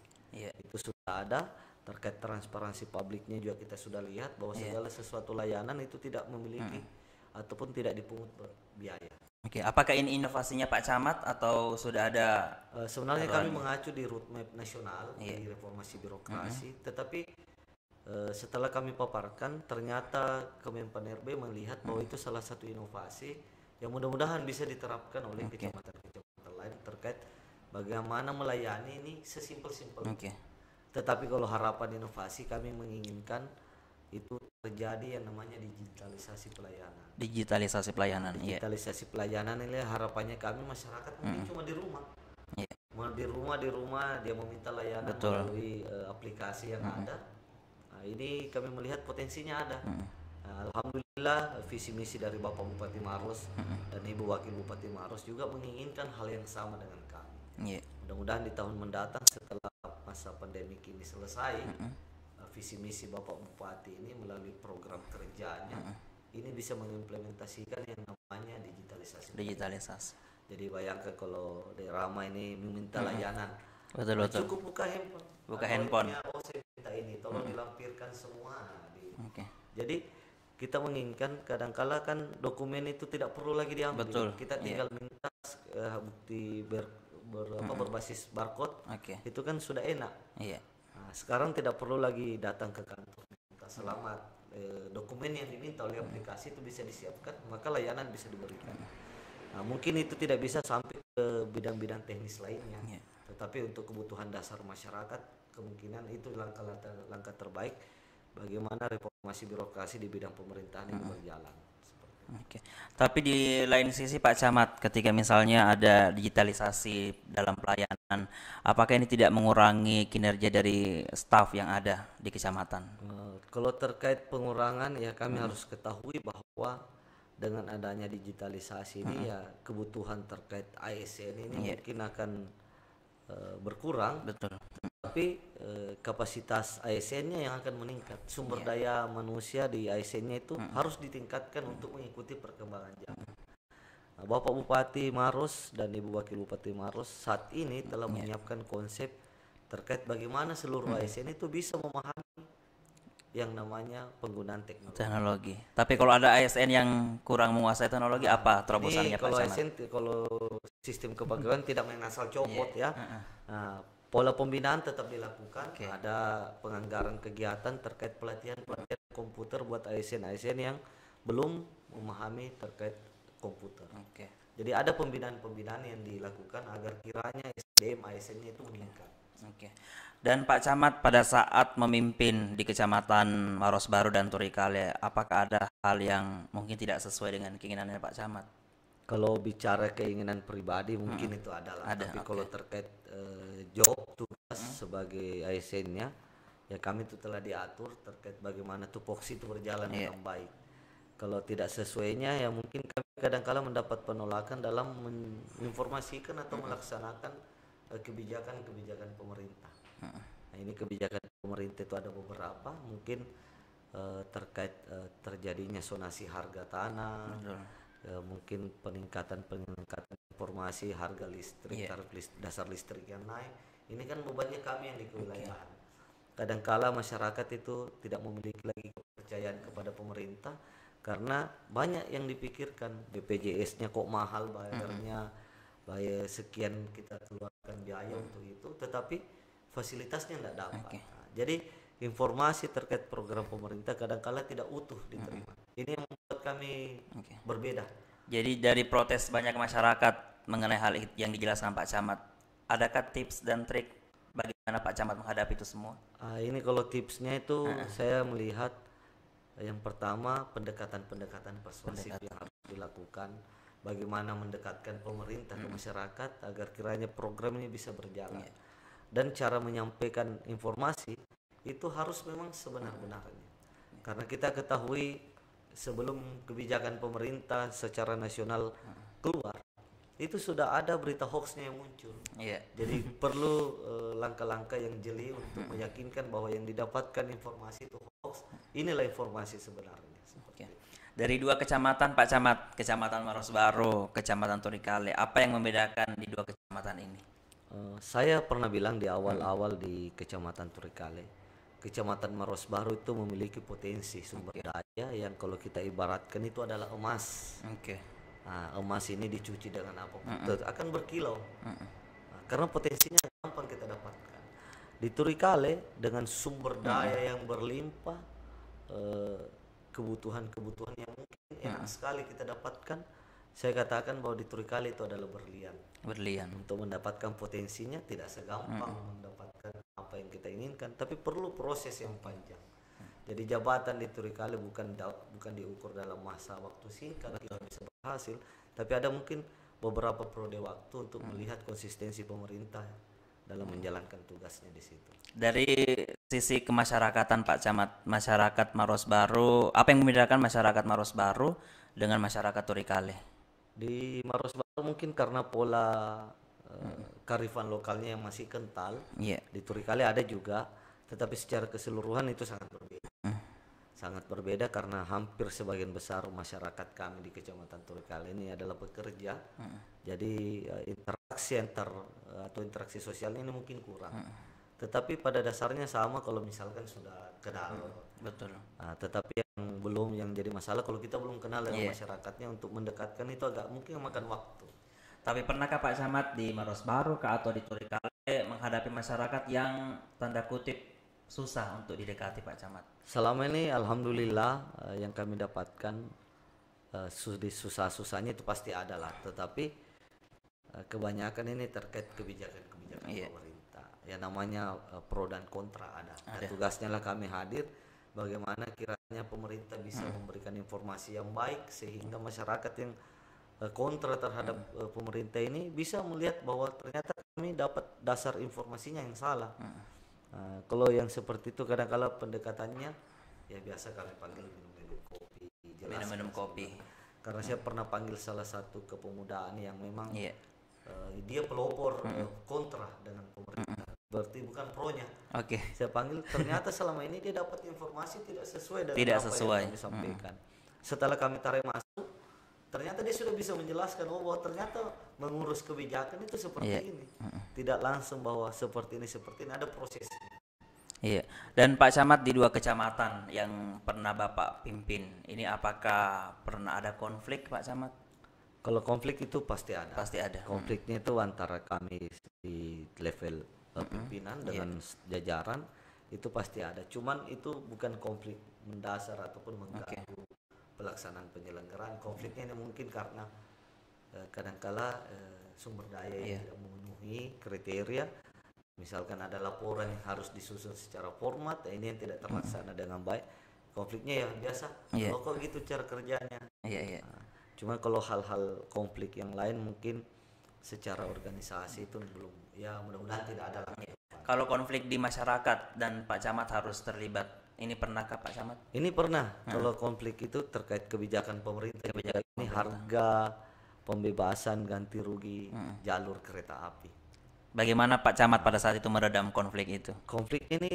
Itu sudah ada. Terkait transparansi publiknya juga kita sudah lihat bahwa segala sesuatu layanan itu tidak memiliki ataupun tidak dipungut biaya. Apakah ini inovasinya Pak Camat atau sudah ada? Sebenarnya kami mengacu di roadmap nasional di reformasi birokrasi, tetapi setelah kami paparkan ternyata Kemenpan RB melihat bahwa itu salah satu inovasi yang mudah-mudahan bisa diterapkan oleh kecamatan-kecamatan lain terkait bagaimana melayani ini sesimpel-simpel. Tetapi kalau harapan inovasi kami menginginkan itu terjadi yang namanya digitalisasi pelayanan. Digitalisasi pelayanan ini harapannya kami masyarakat mungkin cuma di rumah. Di rumah dia meminta layanan melalui aplikasi yang ada. Nah, ini kami melihat potensinya ada. Nah, alhamdulillah visi misi dari Bapak Bupati Maros dan Ibu Wakil Bupati Maros juga menginginkan hal yang sama dengan kami. Iya. Mudah-mudahan di tahun mendatang setelah masa pandemi ini selesai, visi misi Bapak Bupati ini melalui program kerjanya ini bisa mengimplementasikan yang namanya digitalisasi. Digitalisasi. Jadi bayangkan kalau di Rama ini meminta layanan, Betul betul. cukup buka handphone. Buka Atau handphone. punya, oh saya minta ini, tolong dilampirkan semua. Oke. Jadi kita menginginkan kadangkala kan dokumen itu tidak perlu lagi diambil. Betul, Kita tinggal minta bukti berbasis barcode. Oke. Itu kan sudah enak. Iya. Nah, sekarang tidak perlu lagi datang ke kantor. Selama dokumen yang diminta oleh aplikasi itu bisa disiapkan, maka layanan bisa diberikan. Nah, mungkin itu tidak bisa sampai ke bidang-bidang teknis lainnya. Iya. Tetapi untuk kebutuhan dasar masyarakat, kemungkinan itu langkah terbaik bagaimana reformasi birokrasi di bidang pemerintahan ini berjalan. Oke. Tapi di lain sisi Pak Camat, ketika misalnya ada digitalisasi dalam pelayanan, apakah ini tidak mengurangi kinerja dari staf yang ada di kecamatan? Kalau terkait pengurangan ya kami harus ketahui bahwa dengan adanya digitalisasi ini ya kebutuhan terkait ASN ini mungkin akan berkurang. Betul. Tapi kapasitas ASN-nya yang akan meningkat. Sumber daya manusia di ASN-nya itu harus ditingkatkan untuk mengikuti perkembangan zaman. Nah, Bapak Bupati Maros dan Ibu Wakil Bupati Maros saat ini telah menyiapkan konsep terkait bagaimana seluruh ASN itu bisa memahami yang namanya penggunaan teknologi. Tapi kalau ada ASN yang kurang menguasai teknologi, apa terobosannya Pak Kalau Camat? ASN, kalau sistem kepegawaian tidak main asal copot ya. Nah, pola pembinaan tetap dilakukan. Ada penganggaran kegiatan terkait pelatihan komputer buat ASN yang belum memahami terkait komputer. Jadi ada pembinaan yang dilakukan agar kiranya SDM ASN-nya itu meningkat. Dan Pak Camat pada saat memimpin di Kecamatan Maros Baru dan Turikale, apakah ada hal yang mungkin tidak sesuai dengan keinginannya Pak Camat? Kalau bicara keinginan pribadi mungkin itu adalah, tapi kalau terkait job tugas sebagai ASN-nya ya kami itu telah diatur terkait bagaimana tupoksi itu berjalan dengan baik. Kalau tidak sesuainya ya mungkin kami kadang-kala mendapat penolakan dalam menginformasikan atau melaksanakan kebijakan-kebijakan pemerintah. Nah, ini kebijakan pemerintah itu ada beberapa, mungkin terkait terjadinya zonasi harga tanah, mungkin peningkatan informasi harga listrik, tarif dasar listrik yang naik. Ini kan bebannya kami yang di kewilayahan. Kadangkala masyarakat itu tidak memiliki lagi kepercayaan kepada pemerintah karena banyak yang dipikirkan, BPJS-nya kok mahal bayarnya, bayar sekian kita keluarkan biaya untuk itu, tetapi fasilitasnya tidak dapat. Nah, jadi informasi terkait program pemerintah kadang-kala tidak utuh diterima. Ini yang membuat kami berbeda. Jadi dari protes banyak masyarakat mengenai hal yang dijelaskan Pak Camat, adakah tips dan trik bagaimana Pak Camat menghadapi itu semua? Ini kalau tipsnya itu saya melihat yang pertama pendekatan persuasif yang harus dilakukan. Bagaimana mendekatkan pemerintah ke masyarakat agar kiranya program ini bisa berjalan. Dan cara menyampaikan informasi itu harus memang sebenar-benarnya. Karena kita ketahui sebelum kebijakan pemerintah secara nasional keluar, itu sudah ada berita hoaxnya yang muncul. Jadi perlu langkah-langkah yang jeli untuk meyakinkan bahwa yang didapatkan informasi itu hoax. Inilah informasi sebenarnya. Dari dua kecamatan Pak Camat, Kecamatan Maros Baru, Kecamatan Turikale, apa yang membedakan di dua kecamatan ini? Saya pernah bilang di awal-awal di Kecamatan Turikale, Kecamatan Maros Baru itu memiliki potensi sumber daya yang kalau kita ibaratkan itu adalah emas. Nah, emas ini dicuci dengan apa akan berkilau. Nah, karena potensinya gampang kita dapatkan. Di Turikale dengan sumber daya yang berlimpah, kebutuhan-kebutuhan yang mungkin enak sekali kita dapatkan, saya katakan bahwa di Turikale itu adalah berlian. Untuk mendapatkan potensinya tidak segampang mendapatkan apa yang kita inginkan, tapi perlu proses yang panjang. Jadi jabatan di Turikale bukan diukur dalam masa waktu singkat kita bisa berhasil, tapi ada mungkin beberapa periode waktu untuk melihat konsistensi pemerintah dalam menjalankan tugasnya di situ. Dari sisi kemasyarakatan Pak Camat, masyarakat Maros Baru, apa yang membedakan masyarakat Maros Baru dengan masyarakat Turikale? Di Maros Baru mungkin karena pola kearifan lokalnya yang masih kental. Iya. Di Turikale ada juga, tetapi secara keseluruhan itu sangat berbeda. Sangat berbeda karena hampir sebagian besar masyarakat kami di Kecamatan Turikale ini adalah pekerja. Jadi interaksi atau interaksi sosialnya ini mungkin kurang. Tetapi pada dasarnya sama kalau misalkan sudah kenal. Betul. Tetapi yang jadi masalah kalau kita belum kenal dengan masyarakatnya, untuk mendekatkan itu agak mungkin memakan waktu. Tapi pernahkah Pak Camat di Maros Baru atau di Turikale menghadapi masyarakat yang tanda kutip susah untuk didekati Pak Camat? Selama ini alhamdulillah yang kami dapatkan susah-susahnya itu pasti ada lah, tetapi kebanyakan ini terkait kebijakan-kebijakan pemerintah. Ya namanya pro dan kontra ada. Nah, tugasnya lah kami hadir bagaimana kiranya pemerintah bisa memberikan informasi yang baik sehingga masyarakat yang kontra terhadap pemerintah ini bisa melihat bahwa ternyata kami dapat dasar informasinya yang salah. Kalau yang seperti itu kadang-kala pendekatannya ya biasa kami panggil minum kopi, minum kopi. Karena saya pernah panggil salah satu kepemudaan yang memang dia pelopor kontra dengan pemerintah, berarti bukan pronya. Saya panggil, ternyata selama ini dia dapat informasi tidak sesuai dengan apa yang kami sampaikan. Setelah kami tarik masuk, ternyata dia sudah bisa menjelaskan bahwa ternyata mengurus kebijakan itu seperti ini. Tidak langsung bahwa seperti ini ada prosesnya. Iya. Dan Pak Camat di 2 kecamatan yang pernah Bapak pimpin, ini apakah pernah ada konflik Pak Camat? Kalau konflik itu pasti ada. Pasti ada. Konfliknya itu antara kami di level pimpinan dengan jajaran itu pasti ada. Cuman itu bukan konflik mendasar ataupun mengganggu pelaksanaan penyelenggaraan. Konfliknya ini mungkin karena kadangkala sumber daya yang tidak memenuhi kriteria. Misalkan ada laporan yang harus disusun secara format, ini yang tidak terlaksana dengan baik. Konfliknya ya biasa. Kalau kok gitu cara kerjanya. Cuma kalau hal-hal konflik yang lain mungkin secara organisasi itu belum, ya mudah-mudahan tidak ada lagi. Kalau konflik di masyarakat dan Pak Camat harus terlibat, ini pernahkah Pak Camat? Ini pernah. Kalau konflik itu terkait kebijakan pemerintah, ini harga pembebasan ganti rugi jalur kereta api. Bagaimana Pak Camat pada saat itu meredam konflik itu? Konflik ini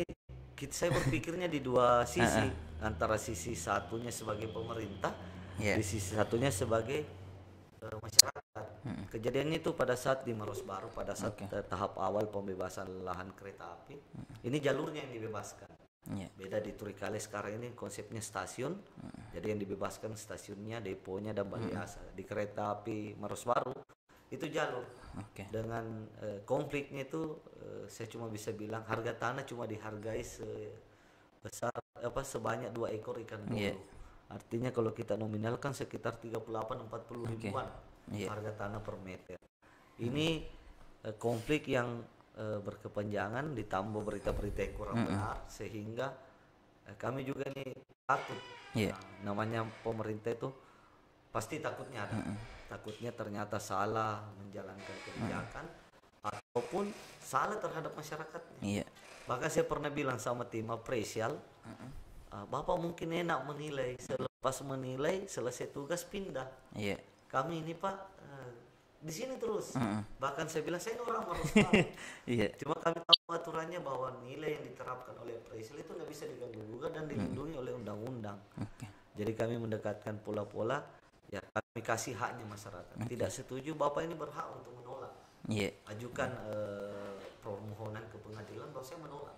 saya berpikirnya di dua sisi, antara sisi satunya sebagai pemerintah, di sisi satunya sebagai masyarakat. Kejadiannya itu pada saat di Maros Baru, pada saat tahap awal pembebasan lahan kereta api, ini jalurnya yang dibebaskan. Beda di Turikale sekarang ini konsepnya stasiun, jadi yang dibebaskan stasiunnya, deponya dan balai asa. Di kereta api Maros Baru itu jalur. Dengan konfliknya itu saya cuma bisa bilang harga tanah cuma dihargai sebanyak 2 ekor ikan bulu. Artinya kalau kita nominalkan sekitar 38-40 ribuan harga tanah per meter. Ini konflik yang berkepanjangan, ditambah berita-berita yang kurang benar, sehingga kami juga nih takut. Namanya pemerintah itu pasti takutnya ada. Takutnya ternyata salah menjalankan kebijakan ataupun salah terhadap masyarakatnya. Bahkan saya pernah bilang sama tim apresial, Bapak mungkin enak menilai, selepas menilai selesai tugas pindah. Kami ini Pak di sini terus. Bahkan saya bilang saya ini orang Maros Baru. Cuma kami tahu aturannya bahwa nilai yang diterapkan oleh apresial itu nggak bisa diganggu-gugat dan dilindungi oleh undang-undang. Jadi kami mendekatkan pola-pola, ya kami kasih haknya masyarakat. Tidak setuju, Bapak ini berhak untuk menolak. Ajukan permohonan ke pengadilan bahwa saya menolak.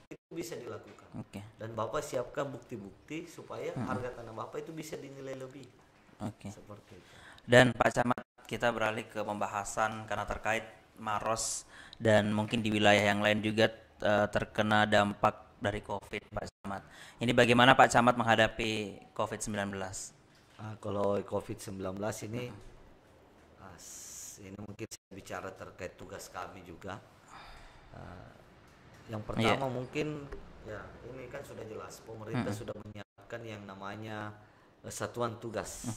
Itu bisa dilakukan. Dan Bapak siapkan bukti-bukti supaya harga tanah Bapak itu bisa dinilai lebih. Seperti itu. Dan Pak Camat, kita beralih ke pembahasan karena terkait Maros dan mungkin di wilayah yang lain juga terkena dampak dari COVID, Pak Camat. Ini bagaimana Pak Camat menghadapi COVID-19? Kalau COVID-19 ini mungkin saya bicara terkait tugas kami juga. Yang pertama mungkin ya ini kan sudah jelas pemerintah sudah menyiapkan yang namanya satuan tugas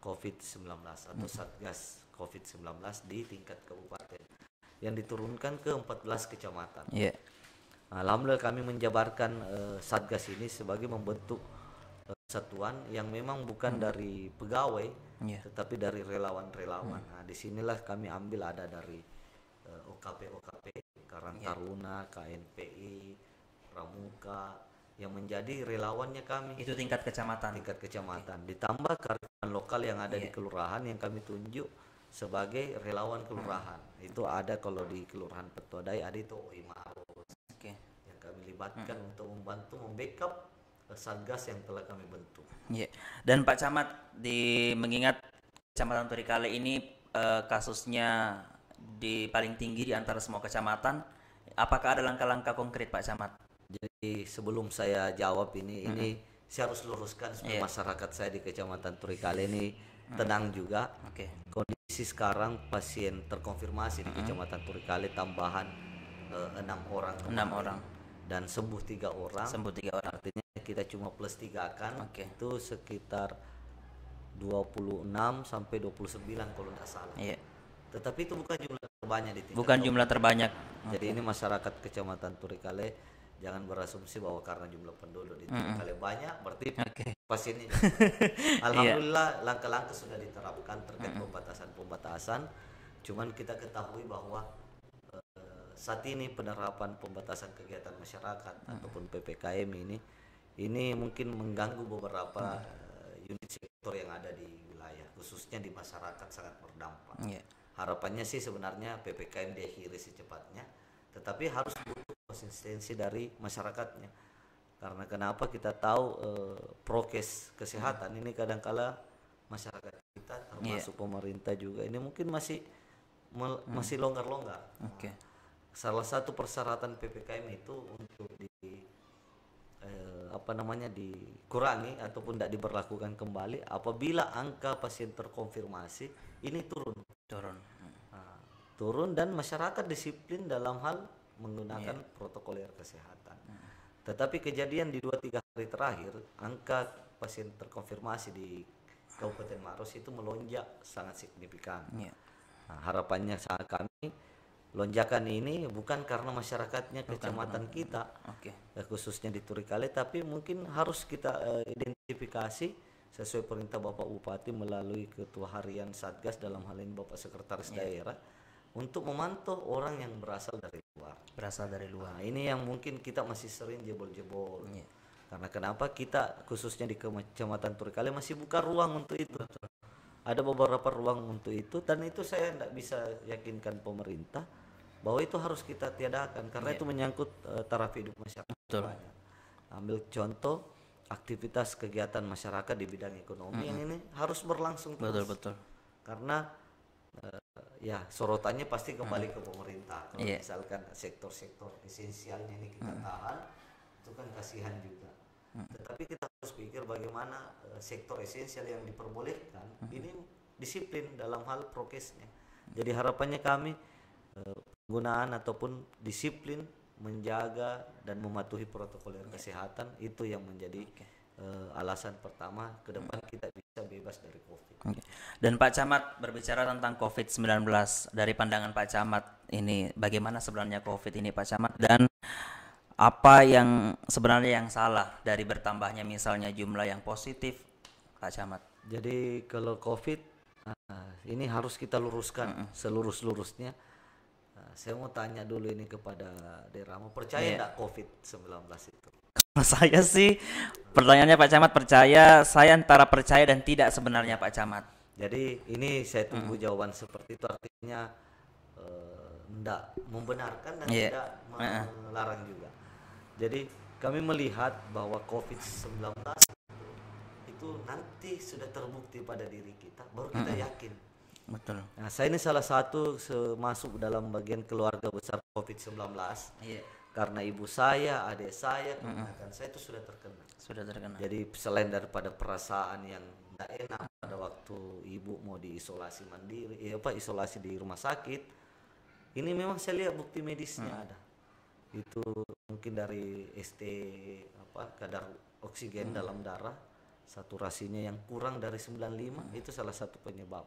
COVID-19 atau Satgas COVID-19 di tingkat kabupaten. yang diturunkan ke 14 kecamatan. Iya. Alhamdulillah kami menjabarkan Satgas ini sebagai membentuk satuan yang memang bukan dari pegawai, Iya. tetapi dari relawan-relawan. Nah, disinilah kami ambil ada dari OKP, Karang Taruna, KNPI, Pramuka, yang menjadi relawannya kami. Itu tingkat kecamatan. Tingkat kecamatan. Ditambah kearifan lokal yang ada di kelurahan yang kami tunjuk sebagai relawan kelurahan. Itu ada kalau di Kelurahan Petodai ada itu Oimaros. Oke. Yang kami libatkan untuk membantu membackup Satgas yang telah kami bentuk. Iya. Dan Pak Camat, mengingat Kecamatan Turikale ini kasusnya di paling tinggi di antara semua kecamatan, apakah ada langkah-langkah konkret Pak Camat? Jadi sebelum saya jawab ini saya harus luruskan supaya masyarakat saya di Kecamatan Turikale ini tenang juga. Oke. Kondisi sekarang pasien terkonfirmasi di Kecamatan Turikale tambahan 6 orang. 6 orang. Dan sembuh 3 orang. Sembuh 3 orang. Artinya kita cuma plus 3 kan. Oke. Itu sekitar 26 sampai 29 kalau tidak salah. Iya. Tetapi itu bukan jumlah terbanyak di tingkat Bukan jumlah terbanyak. Jadi ini masyarakat Kecamatan Turikale jangan berasumsi bahwa karena jumlah penduduk di Turikale banyak berarti pasiennya. Alhamdulillah langkah-langkah sudah diterapkan terkait pembatasan. Cuman kita ketahui bahwa saat ini penerapan pembatasan kegiatan masyarakat ataupun PPKM ini mungkin mengganggu beberapa unit sektor yang ada di wilayah, khususnya di masyarakat sangat berdampak. Harapannya sih sebenarnya PPKM diakhiri secepatnya, tetapi harus butuh konsistensi dari masyarakatnya. Karena kenapa kita tahu prokes kesehatan ini kadangkala masyarakat kita termasuk pemerintah juga ini mungkin masih longgar-longgar. Salah satu persyaratan PPKM itu untuk dikurangi ataupun tidak diberlakukan kembali apabila angka pasien terkonfirmasi ini turun dan masyarakat disiplin dalam hal menggunakan protokoler kesehatan. Tetapi kejadian di 2-3 hari terakhir angka pasien terkonfirmasi di Kabupaten Maros itu melonjak sangat signifikan. Harapannya saat kami lonjakan ini bukan karena masyarakatnya kecamatan kita, khususnya di Turikale, tapi mungkin harus kita identifikasi sesuai perintah Bapak Bupati melalui Ketua Harian Satgas dalam hal ini Bapak Sekretaris Daerah untuk memantau orang yang berasal dari luar. Nah, ini yang mungkin kita masih sering jebol-jebol. Karena kenapa kita khususnya di Kecamatan Turikale masih buka ruang untuk itu. Ada beberapa ruang untuk itu dan itu saya tidak bisa yakinkan pemerintah bahwa itu harus kita tiadakan karena itu menyangkut taraf hidup masyarakat. Ambil contoh aktivitas kegiatan masyarakat di bidang ekonomi yang ini harus berlangsung terus. Karena sorotannya pasti kembali ke pemerintah. Kalau misalkan sektor-sektor esensialnya ini kita tahan, itu kan kasihan juga. Tetapi kita harus pikir bagaimana sektor esensial yang diperbolehkan ini disiplin dalam hal prokesnya. Jadi harapannya kami penggunaan ataupun disiplin menjaga dan mematuhi protokol kesehatan itu yang menjadi alasan pertama ke depan kita bisa bebas dari COVID. Dan Pak Camat berbicara tentang COVID-19 dari pandangan Pak Camat ini bagaimana sebenarnya COVID ini Pak Camat dan apa yang sebenarnya yang salah dari bertambahnya misalnya jumlah yang positif Pak Camat? Jadi kalau COVID ini harus kita luruskan selurus-lurusnya. Saya mau tanya dulu ini kepada Deramo, percaya enggak COVID-19 itu? Kalau saya sih pertanyaannya Pak Camat percaya, saya antara percaya dan tidak sebenarnya Pak Camat. Jadi ini saya tunggu jawaban seperti itu, artinya enggak membenarkan dan tidak melarang juga. Jadi kami melihat bahwa COVID-19 itu nanti sudah terbukti pada diri kita, baru kita yakin. Betul. Nah, saya ini salah satu masuk dalam bagian keluarga besar COVID-19. Karena ibu saya, adik saya, keponakan saya itu sudah terkena. Jadi selain daripada perasaan yang tidak enak pada waktu ibu mau diisolasi mandiri, isolasi di rumah sakit, ini memang saya lihat bukti medisnya ada. Itu mungkin dari kadar oksigen dalam darah saturasinya yang kurang dari 95 itu salah satu penyebab.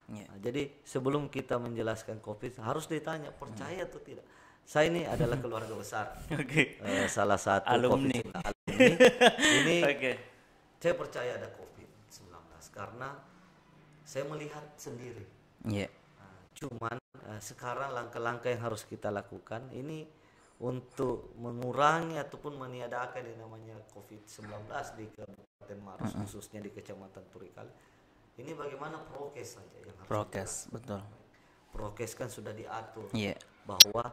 Iya. Nah, jadi sebelum kita menjelaskan COVID harus ditanya percaya atau tidak. Saya ini adalah keluarga besar, Oke. salah satu Alumni. COVID alumni. Ini Oke. saya percaya ada COVID-19 karena saya melihat sendiri. Iya. Cuman sekarang langkah-langkah yang harus kita lakukan ini untuk mengurangi ataupun meniadakan yang namanya COVID-19 di Kabupaten Maros, khususnya di Kecamatan Turikali. Ini bagaimana prokes saja yang harus Prokes, kita betul. lakukan. Prokes kan sudah diatur Iya. bahwa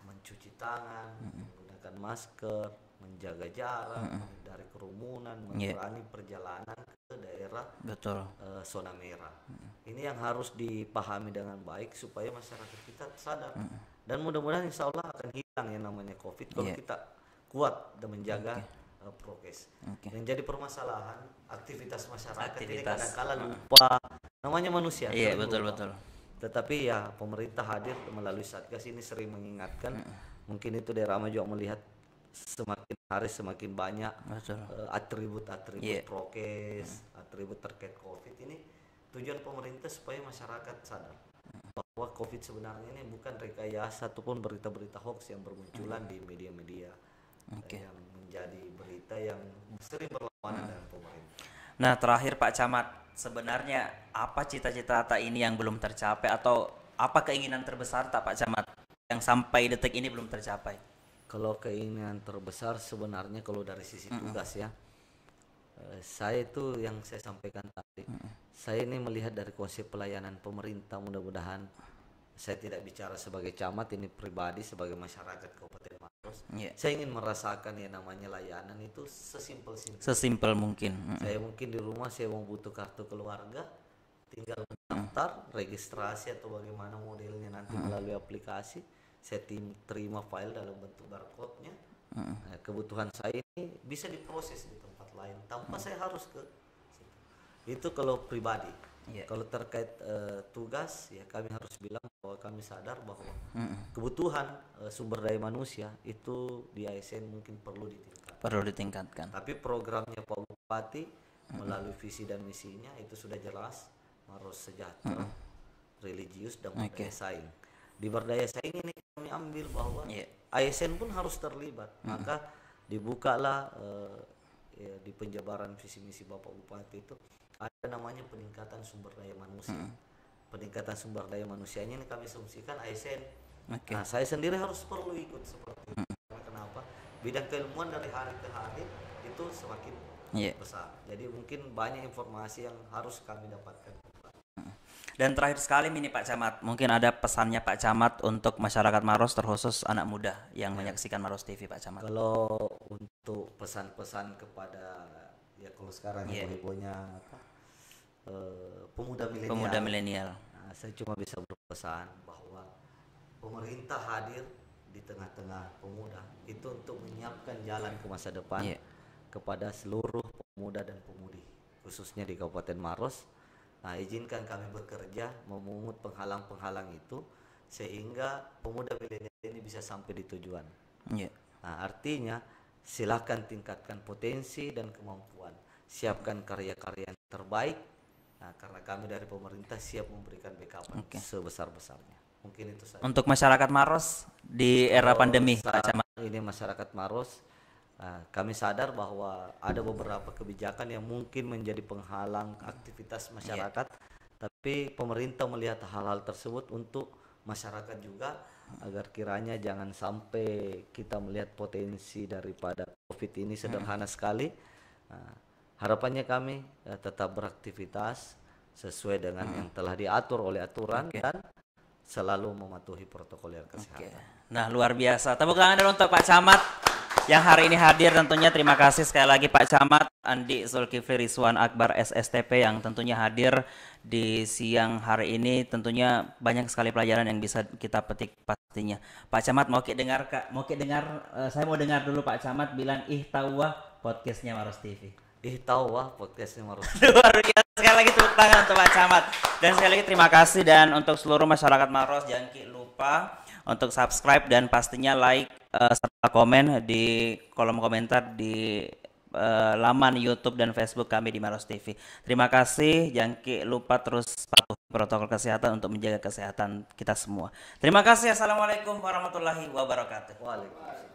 mencuci tangan, menggunakan masker, menjaga jarak, menghindari kerumunan, mengurangi perjalanan ke daerah Betul. zona merah. Ini yang harus dipahami dengan baik supaya masyarakat kita sadar. Dan mudah-mudahan insya Allah akan hilang yang namanya COVID kalau kita kuat dan menjaga prokes. Yang jadi permasalahan aktivitas masyarakat ini kadang-kala lupa, namanya manusia. Iya, betul betul. Tetapi ya pemerintah hadir melalui Satgas ini sering mengingatkan. Mungkin itu daerah juga melihat semakin hari semakin banyak atribut-atribut prokes, atribut terkait COVID ini. Tujuan pemerintah supaya masyarakat sadar bahwa COVID sebenarnya ini bukan rekayasa ataupun berita-berita hoax yang bermunculan di media-media yang menjadi berita yang sering berlawanan dengan pemerintah. Nah, terakhir Pak Camat, sebenarnya apa cita-cita tak ini yang belum tercapai atau apa keinginan terbesar tak Pak Camat yang sampai detik ini belum tercapai? Kalau keinginan terbesar sebenarnya kalau dari sisi tugas ya, saya itu yang saya sampaikan tadi, saya ini melihat dari konsep pelayanan pemerintah, mudah-mudahan saya tidak bicara sebagai camat, ini pribadi sebagai masyarakat Kabupaten Maros. Saya ingin merasakan yang namanya layanan itu sesimpel mungkin. Saya mungkin di rumah saya mau butuh kartu keluarga, tinggal mendaftar, registrasi atau bagaimana modelnya nanti melalui aplikasi, saya terima file dalam bentuk barcode-nya. Nah, kebutuhan saya ini bisa diproses di tempat lain tanpa saya harus ke situ. Itu kalau pribadi. Kalau terkait tugas ya kami harus bilang bahwa kami sadar bahwa kebutuhan sumber daya manusia itu di ASN mungkin perlu ditingkatkan. Tapi programnya Pak Bupati melalui visi dan misinya itu sudah jelas, Maros sejahtera, religius dan berdaya saing. Di berdaya saing ini kami ambil bahwa ASN pun harus terlibat. Maka dibukalah di penjabaran visi misi Bapak Bupati itu ada namanya peningkatan sumber daya manusia. Peningkatan sumber daya manusianya ini kami asumsikan ASN. Nah, saya sendiri harus perlu ikut seperti itu. Kenapa? Bidang keilmuan dari hari ke hari itu semakin besar. Jadi mungkin banyak informasi yang harus kami dapatkan. Dan terakhir sekali ini Pak Camat, mungkin ada pesannya Pak Camat untuk masyarakat Maros terkhusus anak muda yang menyaksikan Maros TV Pak Camat. Kalau untuk pesan-pesan kepada ya kalau sekarang ibu-ibunya pemuda milenial. Nah, saya cuma bisa berpesan bahwa pemerintah hadir di tengah-tengah pemuda itu untuk menyiapkan jalan ke masa depan kepada seluruh pemuda dan pemudi khususnya di Kabupaten Maros. Nah, izinkan kami bekerja memungut penghalang-penghalang itu sehingga pemuda milenial ini bisa sampai di tujuan. Nah, artinya silakan tingkatkan potensi dan kemampuan, siapkan karya-karya yang terbaik. Nah, karena kami dari pemerintah siap memberikan backup sebesar-besarnya. Mungkin itu saja. Untuk masyarakat Maros di era pandemi, Pak Camat. Ini masyarakat Maros, kami sadar bahwa ada beberapa kebijakan yang mungkin menjadi penghalang aktivitas masyarakat, tapi pemerintah melihat hal-hal tersebut untuk masyarakat juga agar kiranya jangan sampai kita melihat potensi daripada COVID ini sederhana sekali. Harapannya kami tetap beraktivitas sesuai dengan yang telah diatur oleh aturan dan selalu mematuhi protokol kesehatan. Nah, luar biasa. Tepuk tangan dulu untuk Pak Camat yang hari ini hadir. Tentunya terima kasih sekali lagi Pak Camat Andi Zulkifli Rizwan Akbar SSTP yang tentunya hadir di siang hari ini. Tentunya banyak sekali pelajaran yang bisa kita petik pastinya. Pak Camat mau dengar saya mau dengar dulu Pak Camat bilang ihtawa podcastnya Maros TV. Ihtawa podcastnya Maros. Luar biasa, sekali lagi tepuk tangan untuk Pak Camat. Dan sekali lagi terima kasih, dan untuk seluruh masyarakat Maros jangan lupa untuk subscribe dan pastinya like serta komen di kolom komentar di laman YouTube dan Facebook kami di Maros TV. Terima kasih, jangan lupa terus patuhi protokol kesehatan untuk menjaga kesehatan kita semua. Terima kasih. Assalamualaikum warahmatullahi wabarakatuh. Waalaikumsalam.